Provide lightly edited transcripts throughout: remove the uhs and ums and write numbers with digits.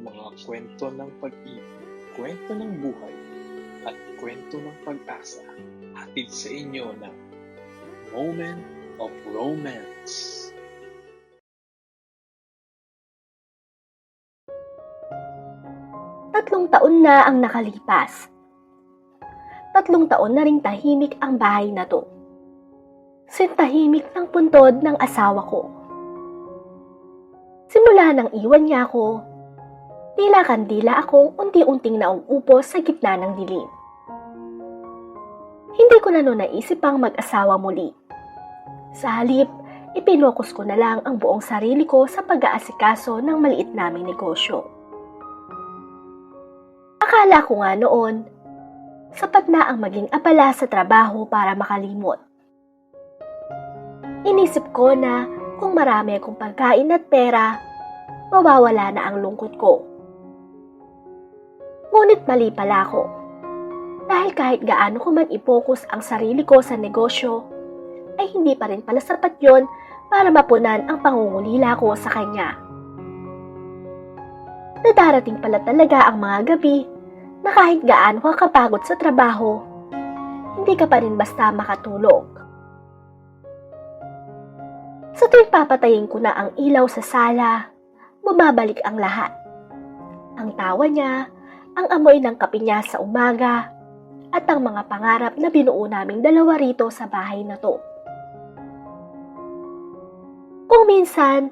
mga kwento ng pag-ibig, kwento ng buhay, at kwento ng pag-asa. Hatid sa inyo ng Moment of Romance. Tatlong taon na ang nakalipas. 3 taon na ring tahimik ang bahay na to. Sintahimik ng puntod ng asawa ko. Simula nang iwan niya ako, tila kandila akong unti-unting nauupo sa gitna ng dilim. Hindi ko na noon naisip pang mag-asawa muli. Sa halip, ipinokus ko na lang ang buong sarili ko sa pag-aasikaso ng maliit naming negosyo. Akala ko nga noon, sapat na ang maging abala sa trabaho para makalimot. Inisip ko na kung marami akong pagkain at pera, mawawala na ang lungkot ko. Ngunit mali pala ako. Dahil kahit gaano ko man i-focus ang sarili ko sa negosyo, ay hindi pa rin pala sapat yon para mapunan ang pangungulila ko sa kanya. Nadarating pala talaga ang mga gabi na kahit gaano ka kapagod sa trabaho, hindi ka pa rin basta makatulog. Sa tuwing papatayin ko na ang ilaw sa sala, bumabalik ang lahat. Ang tawa niya, ang amoy ng kape niya sa umaga, at ang mga pangarap na binuo naming dalawa rito sa bahay na to. Kung minsan,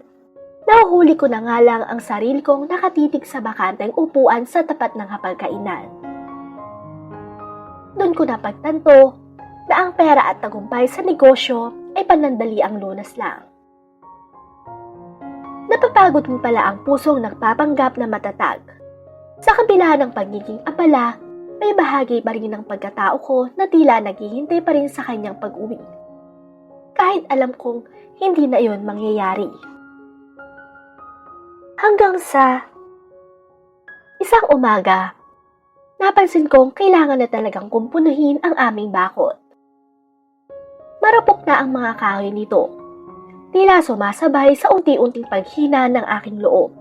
nahuhuli ko na nga lang ang sarili kong nakatitig sa bakanteng upuan sa tapat ng hapagkainan. Doon ko napagtanto na ang pera at tagumpay sa negosyo ay panandali ang lunas lang. Napapagod mo pala ang pusong nagpapanggap na matatag. Sa kabila ng pagiging abala, may bahagi pa rin ng pagkatao ko na tila naghihintay pa rin sa kanyang pag-uwi. Kahit alam kong hindi na iyon mangyayari. Hanggang sa isang umaga, napansin kong kailangan na talagang kumpunuhin ang aming bakod. Marupok na ang mga kahoy nito. Tila sumasabay sa unti-unting paghina ng aking loob.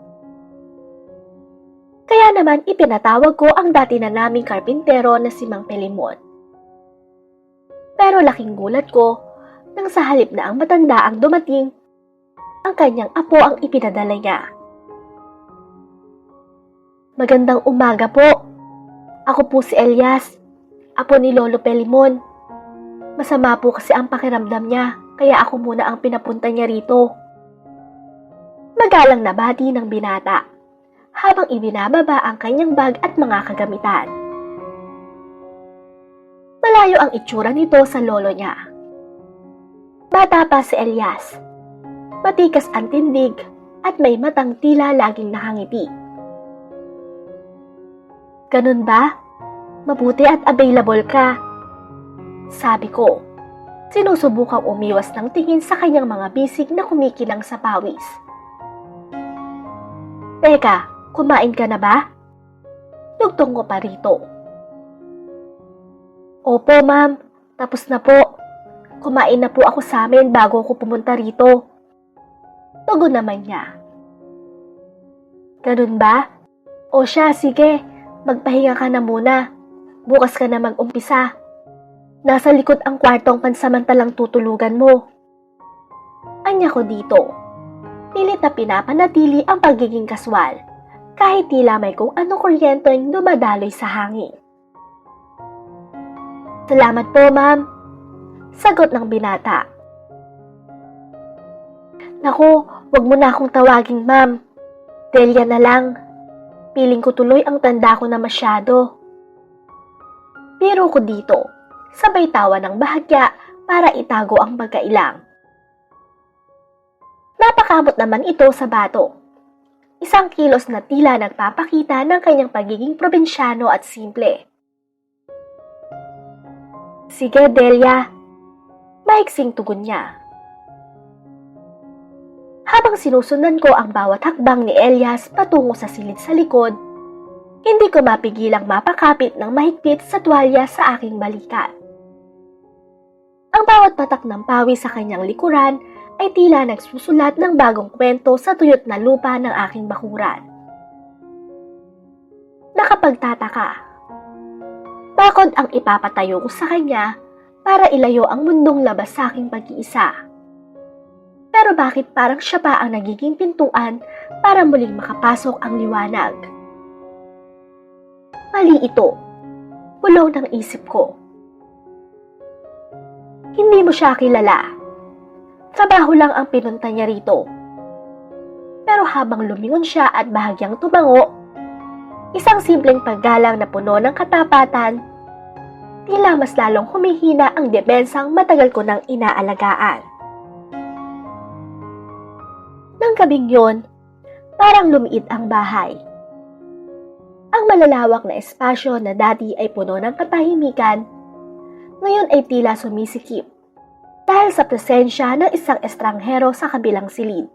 Kaya naman ipinatawag ko ang dati na naming karpintero na si Mang Pelimon. Pero laking gulat ko nang sa halip na ang matanda ang dumating, ang kanyang apo ang ipinadala niya. Magandang umaga po. Ako po si Elias, apo ni Lolo Pelimon. Masama po kasi ang pakiramdam niya, kaya ako muna ang pinapunta niya rito. Magalang na bati ng binata, habang ibinababa ang kanyang bag at mga kagamitan. Malayo ang itsura nito sa lolo niya. Bata pa si Elias, matikas ang tindig at may matang tila laging nakangiti. Ganun ba? Mabuti at available ka. Sabi ko, sinusubukang umiwas ng tingin sa kanyang mga bisig na kumikilang sa pawis. Teka, kumain ka na ba? Dugtong ko pa rito. Opo ma'am, tapos na po. Kumain na po ako sa amin bago ako pumunta rito. Tugon naman niya. Ganun ba? O siya, sige, magpahinga ka na muna. Bukas ka na mag-umpisa. Nasa likod ang kwartong pansamantalang tutulugan mo. Anya ko dito. Pilit na pinapanatili ang pagiging kaswal, kahit tila may kung anong kuryenteng dumadaloy sa hangin. Salamat po, ma'am. Sagot ng binata. Naku, wag mo na akong tawaging ma'am. Delia na lang. Piling ko tuloy ang tanda ko na masyado. Biro ko dito. Sabay tawa ng bahagya para itago ang pagkailang. Napakamot naman ito sa bato. Isang kilos na tila nagpapakita ng kanyang pagiging probinsyano at simple. Sige, Delia. Maiksing tugon niya. Habang sinusundan ko ang bawat hakbang ni Elias patungo sa silid sa likod, hindi ko mapigilang mapakapit ng mahigpit sa tuwalya sa aking balikat. Ang bawat patak ng pawis sa kanyang likuran ay tila nagsusulat ng bagong kwento sa tuyot na lupa ng aking bakuran. Nakapagtataka. Bakod ang ipapatayo ko sa kanya para ilayo ang mundong labas sa aking pag-iisa. Pero bakit parang siya pa ang nagiging pintuan para muling makapasok ang liwanag? Mali ito. Bulong ng isip ko. Hindi mo siya kilala. Trabaho lang ang pinunta niya rito. Pero habang lumingon siya at bahagyang tumango, isang simpleng paggalang na puno ng katapatan, tila mas lalong humihina ang debensang matagal ko nang inaalagaan. Nang gabing yun, parang lumiit ang bahay. Ang malalawak na espasyo na dati ay puno ng katahimikan, ngayon ay tila sumisikip dahil sa presensya ng isang estranghero sa kabilang silid.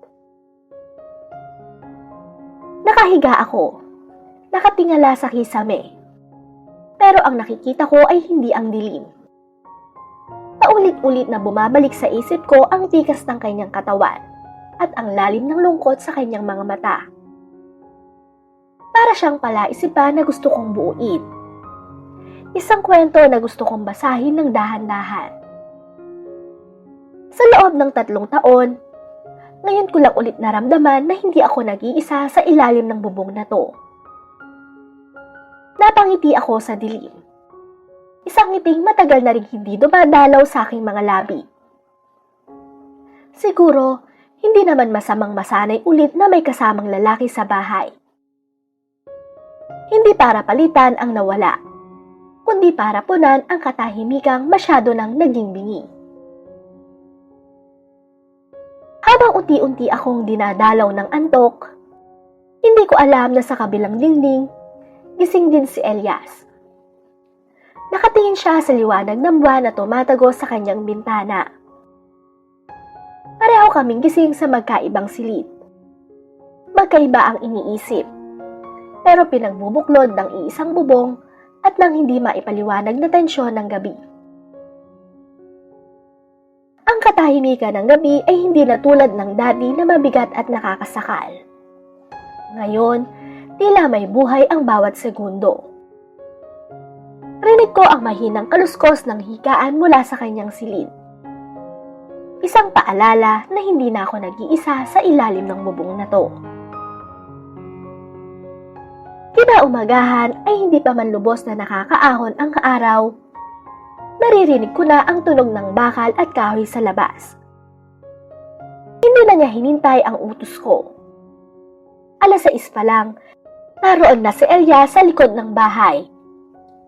Nakahiga ako, nakatingala sa kisame, pero ang nakikita ko ay hindi ang dilim. Paulit-ulit na bumabalik sa isip ko ang tikas ng kanyang katawan at ang lalim ng lungkot sa kanyang mga mata. Para siyang palaisipan na gusto kong buuin. Isang kwento na gusto kong basahin ng dahan-dahan. Sa loob ng 3 taon, ngayon ko lang ulit naramdaman na hindi ako nag-iisa sa ilalim ng bubong na to. Napangiti ako sa dilim. Isang ngiting matagal na rin hindi dumadalaw sa aking mga labi. Siguro, hindi naman masamang masanay ulit na may kasamang lalaki sa bahay. Hindi para palitan ang nawala, kundi para punan ang katahimikang masyado nang naging bingi. Habang unti-unti akong dinadalaw ng antok, hindi ko alam na sa kabilang dingding, gising din si Elias. Nakatingin siya sa liwanag ng buwan na tumatago sa kanyang bintana. Pareho kaming gising sa magkaibang silid. Magkaiba ang iniisip, pero pinagbubuklod ng iisang bubong at ng hindi maipaliwanag na tensyon ng gabi. Ang katahimikan ng gabi ay hindi na tulad ng dati na mabigat at nakakasakal. Ngayon, tila may buhay ang bawat segundo. Rinig ko ang mahinang kaluskos ng higaan mula sa kanyang silid. Isang paalala na hindi na ako nag-iisa sa ilalim ng bubong na to. Kinaumagahan ay hindi pa man lubos na nakakaahon ang araw. Naririnig ko na ang tunog ng bakal at kahoy sa labas. Hindi na niya hinintay ang utos ko. 6:00 pa lang, naroon na si Elias sa likod ng bahay.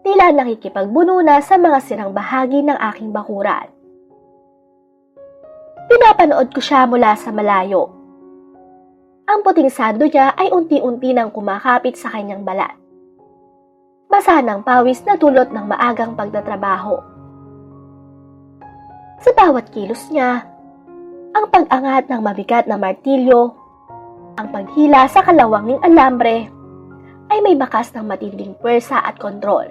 Tila nakikipagbuno na sa mga sirang bahagi ng aking bakuran. Pinapanood ko siya mula sa malayo. Ang puting sando niya ay unti-unti nang kumakapit sa kanyang balat. Basa ng pawis na dulot ng maagang pagtatrabaho. Sa bawat kilos niya, ang pag-angat ng mabigat na martilyo, ang paghila sa kalawanging alambre, ay may bakas ng matinding puwersa at kontrol.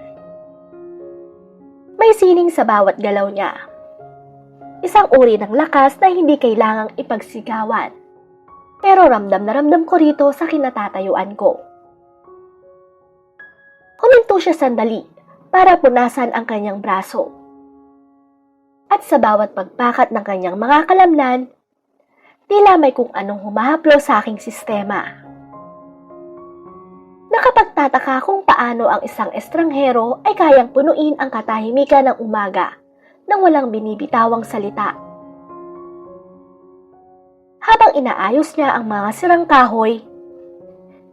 May sining sa bawat galaw niya. Isang uri ng lakas na hindi kailangang ipagsigawan, pero ramdam na ramdam ko rito sa kinatatayuan ko. Huminto siya sandali para punasan ang kanyang braso. At sa bawat pagpakat ng kanyang mga kalamnan, tila may kung anong humahaplo sa aking sistema. Nakapagtataka kung paano ang isang estranghero ay kayang punuin ang katahimikan ng umaga nang walang binibitawang salita. Habang inaayos niya ang mga sirang kahoy,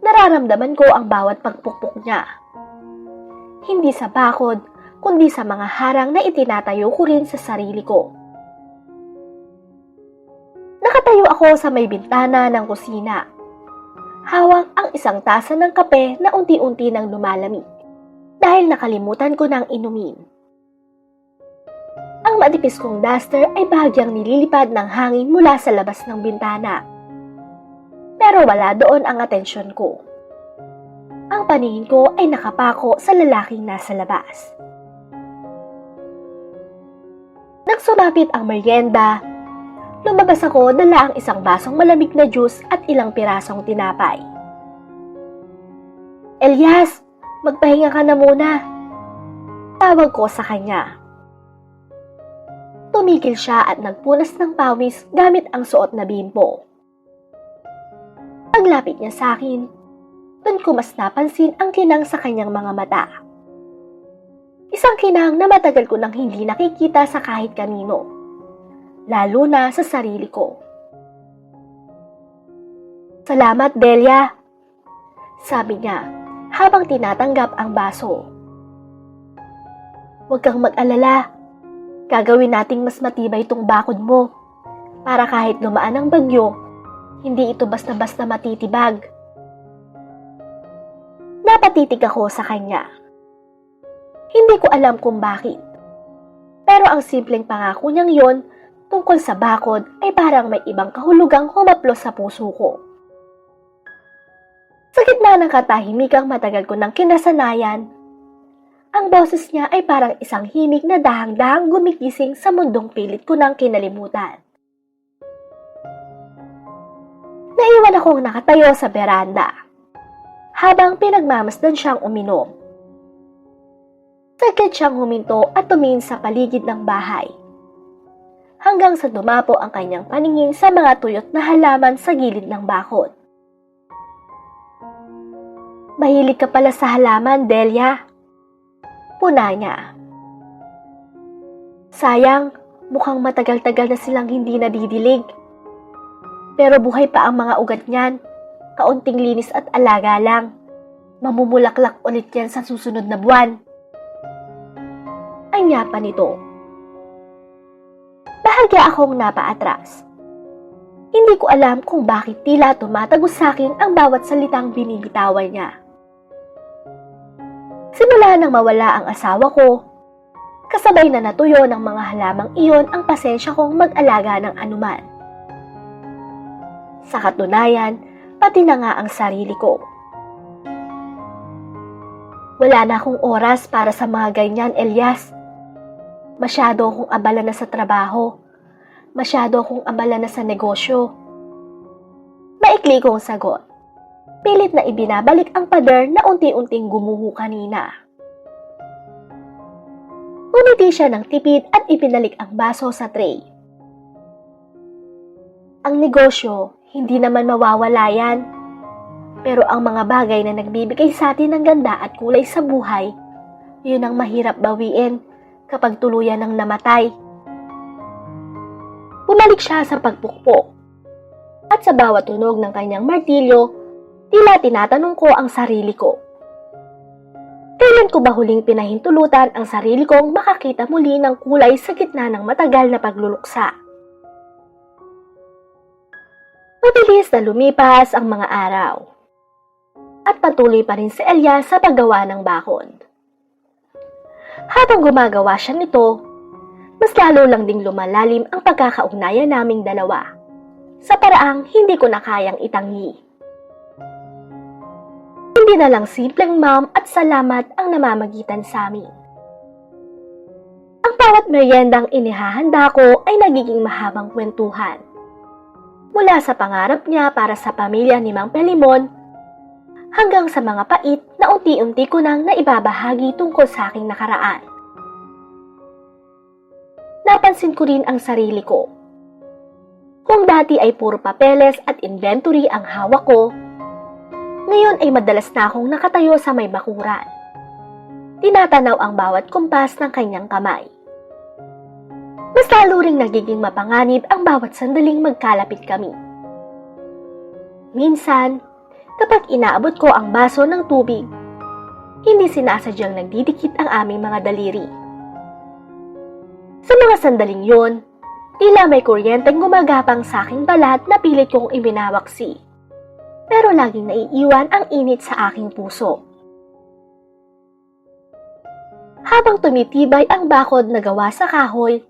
nararamdaman ko ang bawat pagpukpok niya. Hindi sa bakod, kundi sa mga harang na itinatayo ko rin sa sarili ko. Nakatayo ako sa may bintana ng kusina. Hawak ang isang tasa ng kape na unti-unti nang lumalamig dahil nakalimutan ko nang inumin. Ang madipis kong duster ay bahagyang nililipad ng hangin mula sa labas ng bintana. Pero wala doon ang atensyon ko. Ang paningin ko ay nakapako sa lalaking nasa labas. Nang sumapit ang merienda, lumabas ako dala ang isang basong malamig na juice at ilang pirasong tinapay. Elias, Magpahinga ka na muna. Tawag ko sa kanya. Tumigil siya at nagpunas ng pawis gamit ang suot na bimpo. Paglapit niya sa akin, doon ko mas napansin ang kinang sa kanyang mga mata. Isang kinang na matagal ko nang hindi nakikita sa kahit kanino, lalo na sa sarili ko. Salamat, Delia, sabi niya habang tinatanggap ang baso. Huwag kang mag-alala. Gagawin nating mas matibay itong bakod mo para kahit lumaan ang bagyo, hindi ito basta-basta matitibag. Napatitig ako sa kanya. Hindi ko alam kung bakit. Pero ang simpleng pangako niyang yon tungkol sa bakod ay parang may ibang kahulugang humaplos sa puso ko. Sa gitna ng katahimikang matagal ko ng kinasanayan, ang boses niya ay parang isang himig na dahang-dahang gumigising sa mundong pilit ko ng kinalimutan. Naiwan akong nakatayo sa beranda habang pinagmamasdan siyang uminom. Saglit siyang huminto at tumingin sa paligid ng bahay hanggang sa dumapo ang kanyang paningin sa mga tuyot na halaman sa gilid ng bakod. Mahilig ka pala sa halaman, Delia. Puna niya. Sayang, mukhang matagal-tagal na silang hindi nadidilig. Pero buhay pa ang mga ugat niyan. Kaunting linis at alaga lang. Mamumulaklak ulit yan sa susunod na buwan. Anya pa nito. Bahagya akong napaatras. Hindi ko alam kung bakit tila tumatagos sa akin ang bawat salitang binibitawan niya. Simula nang mawala ang asawa ko, kasabay na natuyo ng mga halamang iyon ang pasensya kong mag-alaga ng anuman. Sa katunayan, pati na nga ang sarili ko. Wala na akong oras para sa mga ganyan, Elias. Masyado akong abala na sa trabaho. Masyado akong abala na sa negosyo. Maikli kong sagot. Pilit na ibinabalik ang pader na unti-unting gumuho kanina. Umiti siya ng tipid at ipinalik ang baso sa tray. Ang negosyo, hindi naman mawawala yan. Pero ang mga bagay na nagbibigay sa atin ng ganda at kulay sa buhay, yun ang mahirap bawiin kapag tuluyan ng namatay. Bumalik siya sa pagpukpok. At sa bawat tunog ng kanyang martilyo, tila tinatanong ko ang sarili ko. Kailan ko ba huling pinahintulutan ang sarili kong makakita muli ng kulay sa gitna ng matagal na pagluluksa? Mabilis na lumipas ang mga araw. At patuloy pa rin si Elias sa paggawa ng bakod. Habang gumagawa siya nito, mas lalo lang ding lumalalim ang pagkakaugnayan naming dalawa sa paraang hindi ko na kayang itanggi. Hindi na lang simpleng ma'am at salamat ang namamagitan sa amin. Ang bawat meriendang inihahanda ko ay nagiging mahabang kwentuhan. Mula sa pangarap niya para sa pamilya ni Mang Pelimon, hanggang sa mga pait na unti-unti ko nang naibabahagi tungkol sa aking nakaraan. Napansin ko rin ang sarili ko. Kung dati ay puro papeles at inventory ang hawak ko, ngayon ay madalas na akong nakatayo sa may bakuran. Tinatanaw ang bawat kumpas ng kanyang kamay. Mas lalo ring nagiging mapanganib ang bawat sandaling magkalapit kami. Minsan, kapag inaabot ko ang baso ng tubig, hindi sinasadyang nagdidikit ang aming mga daliri. Sa mga sandaling yon, tila may kuryenteng gumagapang sa aking balat na pilit kong ibinawaksi. Pero laging naiiwan ang init sa aking puso. Habang tumitibay ang bakod na gawa sa kahoy,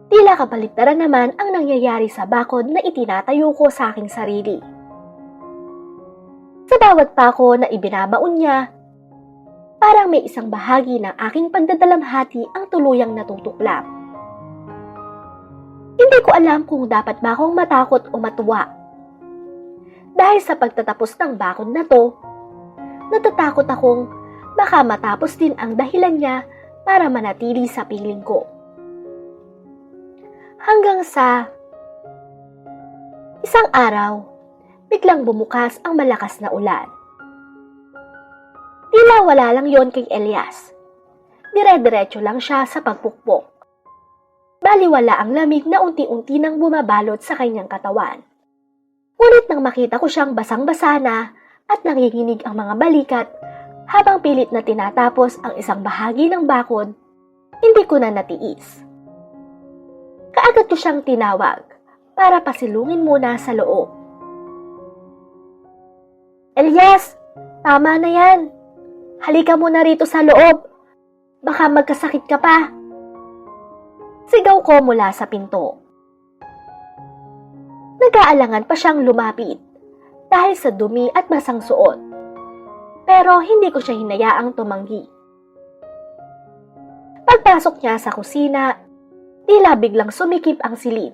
tila kabaliktaran naman ang nangyayari sa bakod na itinatayo ko sa aking sarili. Sa bawat pako na ibinabaon niya, parang may isang bahagi ng aking pagdadalamhati ang tuluyang natutuklap. Hindi ko alam kung dapat ba akong matakot o matuwa. Dahil sa pagtatapos ng bakod na to, natatakot akong baka matapos din ang dahilan niya para manatili sa piling ko. Hanggang sa isang araw, biglang bumukas ang malakas na ulan. Tila wala lang yon kay Elias. Dire-diretso lang siya sa pagpukpok. Baliwala ang lamig na unti-unti nang bumabalot sa kanyang katawan. Ngunit nang makita ko siyang basang-basa na at nanginginig ang mga balikat habang pilit na tinatapos ang isang bahagi ng bakod, hindi ko na natiis. Kaagad ko siyang tinawag para pasilungin muna sa loob. Elias, tama na yan. Halika muna rito sa loob. Baka magkasakit ka pa. Sigaw ko mula sa pinto. Nag-aalangan pa siyang lumapit dahil sa dumi at basang suot. Pero hindi ko siya hinayaang tumanggi. Pagpasok niya sa kusina, tila biglang sumikip ang silid.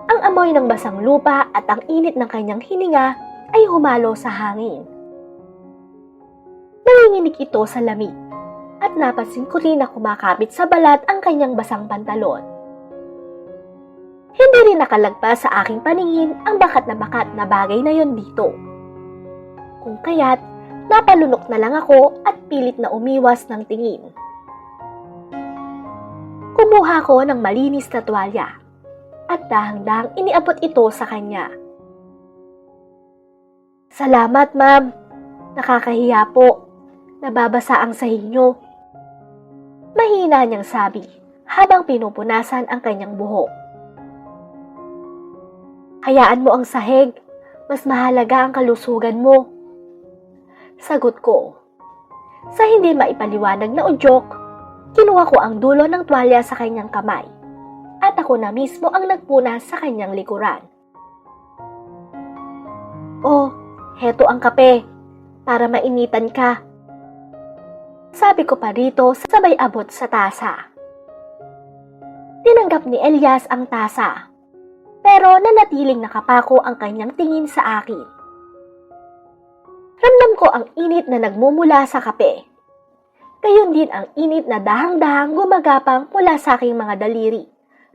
Ang amoy ng basang lupa at ang init ng kanyang hininga ay humalo sa hangin. Nanginginig ito sa lamig at napansin ko rin na kumakapit sa balat ang kanyang basang pantalon. Hindi rin nakalagpas sa aking paningin ang bakat na bagay na yon dito. Kung kaya't napalunok na lang ako at pilit na umiwas ng tingin. Kumuha ko ng malinis na tuwalya at dahang-dahang iniabot ito sa kanya. Salamat, ma'am. Nakakahiya po. Nababasa ang sahig niyo. Mahina niyang sabi habang pinupunasan ang kanyang buhok. Hayaan mo ang sahig. Mas mahalaga ang kalusugan mo. Sagot ko. Sa hindi maipaliwanag na udyok, kinuha ko ang dulo ng tuwalya sa kanyang kamay at ako na mismo ang nagpunas sa kanyang likuran. Oh, heto ang kape para mainitan ka. Sabi ko pa rito sabay abot sa tasa. Tinanggap ni Elias ang tasa, pero nanatiling nakapako ang kanyang tingin sa akin. Ramdam ko ang init na nagmumula sa kape. Gayon din ang init na dahang-dahang gumagapang mula sa aking mga daliri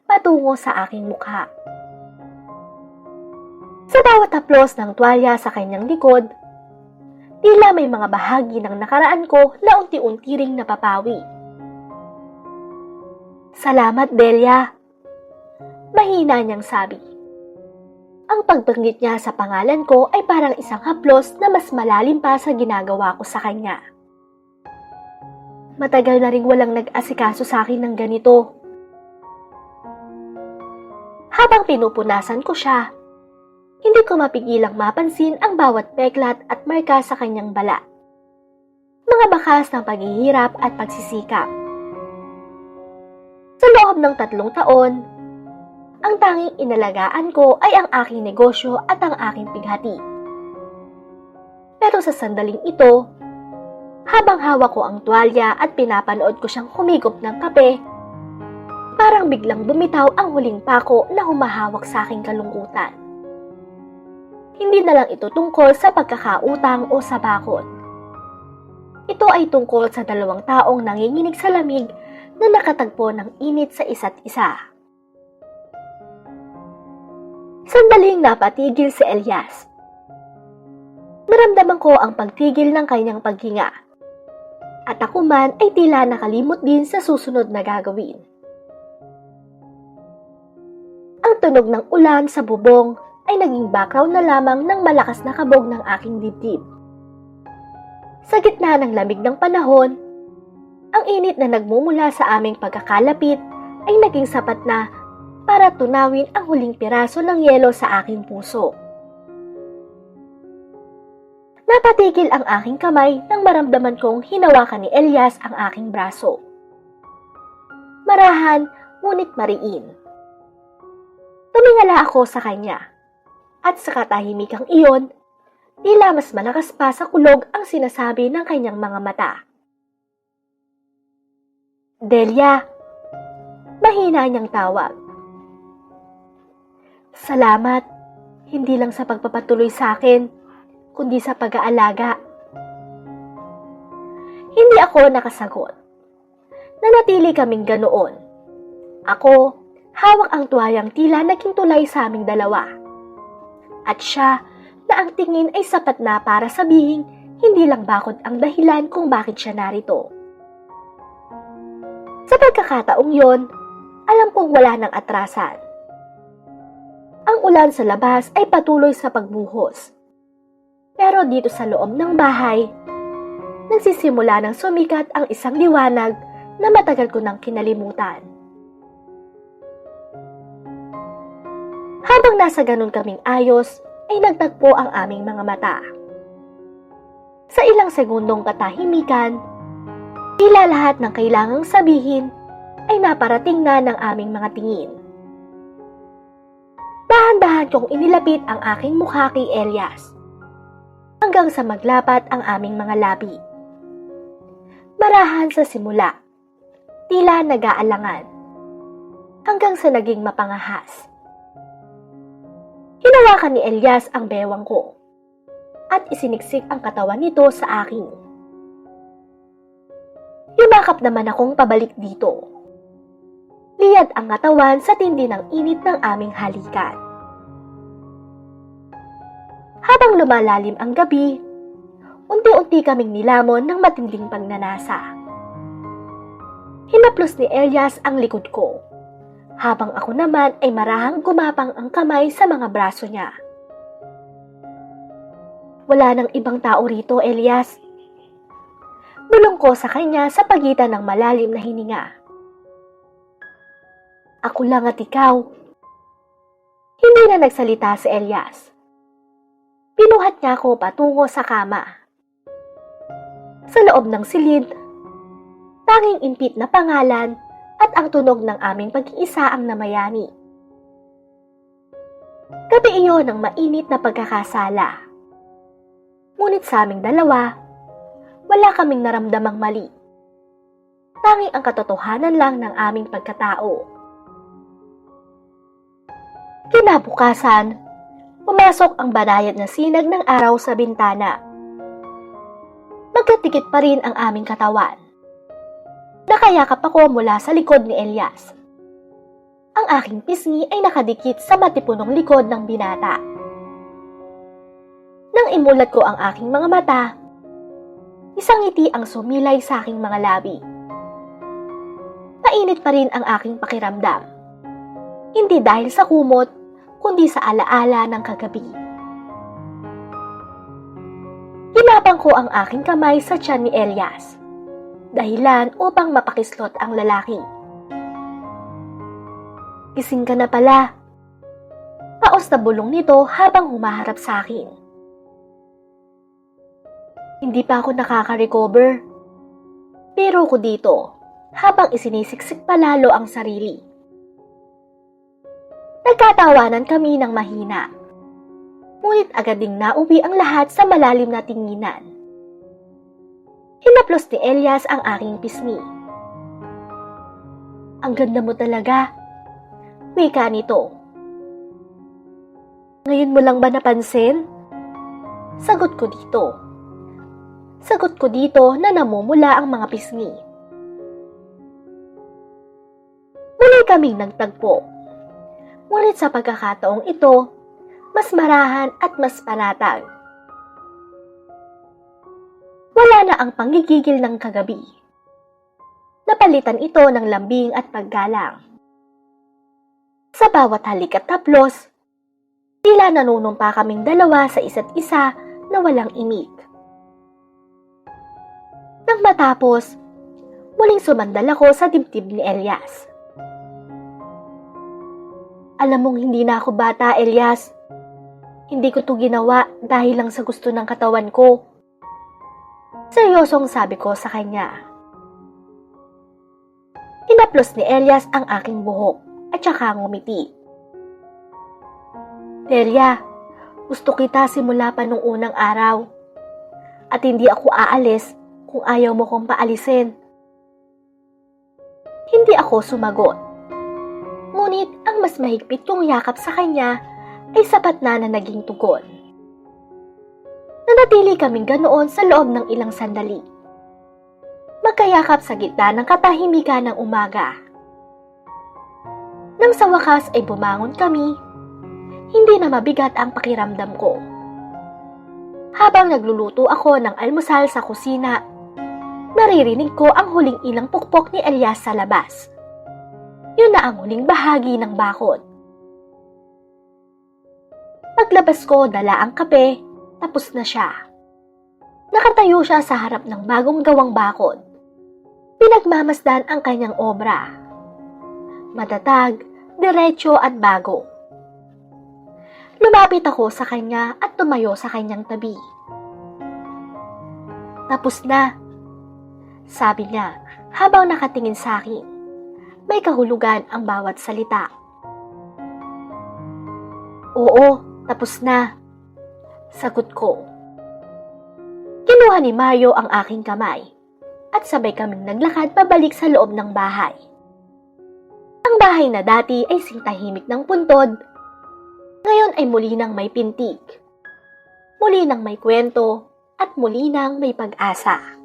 patungo sa aking mukha. Sa bawat haplos ng tuwalya sa kanyang likod, tila may mga bahagi ng nakaraan ko na unti-unti ring napapawi. Salamat, Delia. Mahina niyang sabi. Ang pagbanggit niya sa pangalan ko ay parang isang haplos na mas malalim pa sa ginagawa ko sa kanya. Matagal na ring walang nag-asikaso sa akin ng ganito. Habang pinupunasan ko siya, hindi ko mapigilang mapansin ang bawat peklat at marka sa kanyang balat. Mga bakas ng paghihirap at pagsisikap. Sa loob ng 3 taon, ang tanging inalagaan ko ay ang aking negosyo at ang aking pighati. Pero sa sandaling ito, habang hawak ko ang tuwalya at pinapanood ko siyang humigop ng kape, parang biglang bumitaw ang huling pako na humahawak sa aking kalungkutan. Hindi na lang ito tungkol sa pagkakautang o sa bakod. Ito ay tungkol sa 2 taong nanginginig sa lamig na nakatagpo ng init sa isa't isa. Sandaling napatigil si Elias. Naramdaman ko ang pagtigil ng kanyang paghinga. At ako man ay tila nakalimot din sa susunod na gagawin. Ang tunog ng ulan sa bubong ay naging background na lamang ng malakas na kabog ng aking dibdib. Sa gitna ng lamig ng panahon, ang init na nagmumula sa aming pagkakalapit ay naging sapat na para tunawin ang huling piraso ng yelo sa aking puso. Napatigil ang aking kamay nang maramdaman kong hinawakan ni Elias ang aking braso. Marahan, ngunit mariin. Tumingala ako sa kanya. At sa katahimikang iyon, tila mas malakas pa sa kulog ang sinasabi ng kanyang mga mata. Delia, mahina niyang tawag. Salamat, hindi lang sa pagpapatuloy sa akin, kundi sa pag-aalaga. Hindi ako nakasagot. Nanatili kaming ganoon. Ako, hawak ang tuwayang tila naging tulay sa aming dalawa. At siya, na ang tingin ay sapat na para sabihing hindi lang bakod ang dahilan kung bakit siya narito. Sa pagkakataong yon, alam kong wala nang atrasan. Ang ulan sa labas ay patuloy sa pagbuhos. Pero dito sa loob ng bahay, nagsisimula ng sumikat ang isang liwanag na matagal ko nang kinalimutan. Habang nasa ganun kaming ayos, ay nagtagpo ang aming mga mata. Sa ilang segundong katahimikan, tila lahat ng kailangang sabihin ay naparating na ng aming mga tingin. Dahan-dahan kong inilapit ang aking mukha kay Elias, hanggang sa maglapat ang aming mga labi. Marahan sa simula, tila nag-aalangan, hanggang sa naging mapangahas. Hinawakan ni Elias ang bewang ko, at isiniksik ang katawan nito sa akin. Yumakap naman akong pabalik dito. Liyad ang katawan sa tindi ng init ng aming halikan. Habang lumalalim ang gabi, unti-unti kaming nilamon ng matinding pagnanasa. Hinaplos ni Elias ang likod ko, habang ako naman ay marahang gumapang ang kamay sa mga braso niya. Wala nang ibang tao rito, Elias. Bulong ko sa kanya sa pagitan ng malalim na hininga. Ako lang at ikaw. Hindi na nagsalita si Elias. Pinuhat niya ako patungo sa kama. Sa loob ng silid, tanging impit na pangalan at ang tunog ng aming pag-iisa ang namayani. Gabi iyon ng mainit na pagkakasala. Ngunit sa aming dalawa, wala kaming naramdamang mali. Tanging ang katotohanan lang ng aming pagkatao. Kinabukasan, pumasok ang banayad na sinag ng araw sa bintana. Magkatikit pa rin ang aming katawan. Nakayakap ako mula sa likod ni Elias. Ang aking pisngi ay nakadikit sa matipunong likod ng binata. Nang imulat ko ang aking mga mata, isang ngiti ang sumilay sa aking mga labi. Mainit pa rin ang aking pakiramdam. Hindi dahil sa kumot, kundi sa alaala ng kagabi. Hinapang ko ang aking kamay sa tiyan ni Elias, dahilan upang mapakislot ang lalaki. Gising ka na pala. Paos na bulong nito habang humaharap sa akin. Hindi pa ako nakaka-recover. Pero ko dito, habang isinisiksik palalo ang sarili. Nagkatawanan kami ng mahina. Ngunit agad ding nauwi ang lahat sa malalim na tinginan. Hinaplos ni Elias ang aking pisngi. Ang ganda mo talaga. Wika nito. Ngayon mo lang ba napansin? Sagot ko dito na namumula ang mga pisngi. Muli kaming nagtagpo. Ngunit sa pagkakataong ito, mas marahan at mas panatag. Wala na ang panggigigil ng kagabi. Napalitan ito ng lambing at paggalang. Sa bawat halik at taplos, tila nanunumpa kaming dalawa sa isa't isa na walang imik. Nang matapos, muling sumandal ako sa dibdib ni Elias. Alam mong hindi na ako bata, Elias. Hindi ko to ginawa dahil lang sa gusto ng katawan ko. Seryosong sabi ko sa kanya. Hinaplos ni Elias ang aking buhok at saka ngumiti. Delia, gusto kita simula pa nung unang araw. At hindi ako aalis kung ayaw mo kong paalisin. Hindi ako sumagot. Ngunit ang mas mahigpit kong yakap sa kanya ay sapat na naging tugon. Nanatili kaming ganoon sa loob ng ilang sandali. Magkayakap sa gitna ng katahimikan ng umaga. Nang sa wakas ay bumangon kami, hindi na mabigat ang pakiramdam ko. Habang nagluluto ako ng almusal sa kusina, naririnig ko ang huling ilang pukpok ni Elias sa labas. Yun na ang huling bahagi ng bakod. Paglabas ko, dala ang kape, tapos na siya. Nakatayo siya sa harap ng bagong gawang bakod. Pinagmamasdan ang kanyang obra. Matatag, diretso at bago. Lumapit ako sa kanya at tumayo sa kanyang tabi. Tapos na, sabi niya habang nakatingin sa akin. May kahulugan ang bawat salita. Oo, tapos na, sagot ko. Kinuha ni Mario ang aking kamay at sabay kaming naglakad pabalik sa loob ng bahay. Ang bahay na dati ay singtahimik ng puntod, ngayon ay muli nang may pintig, muli nang may kwento, at muli nang may pag-asa.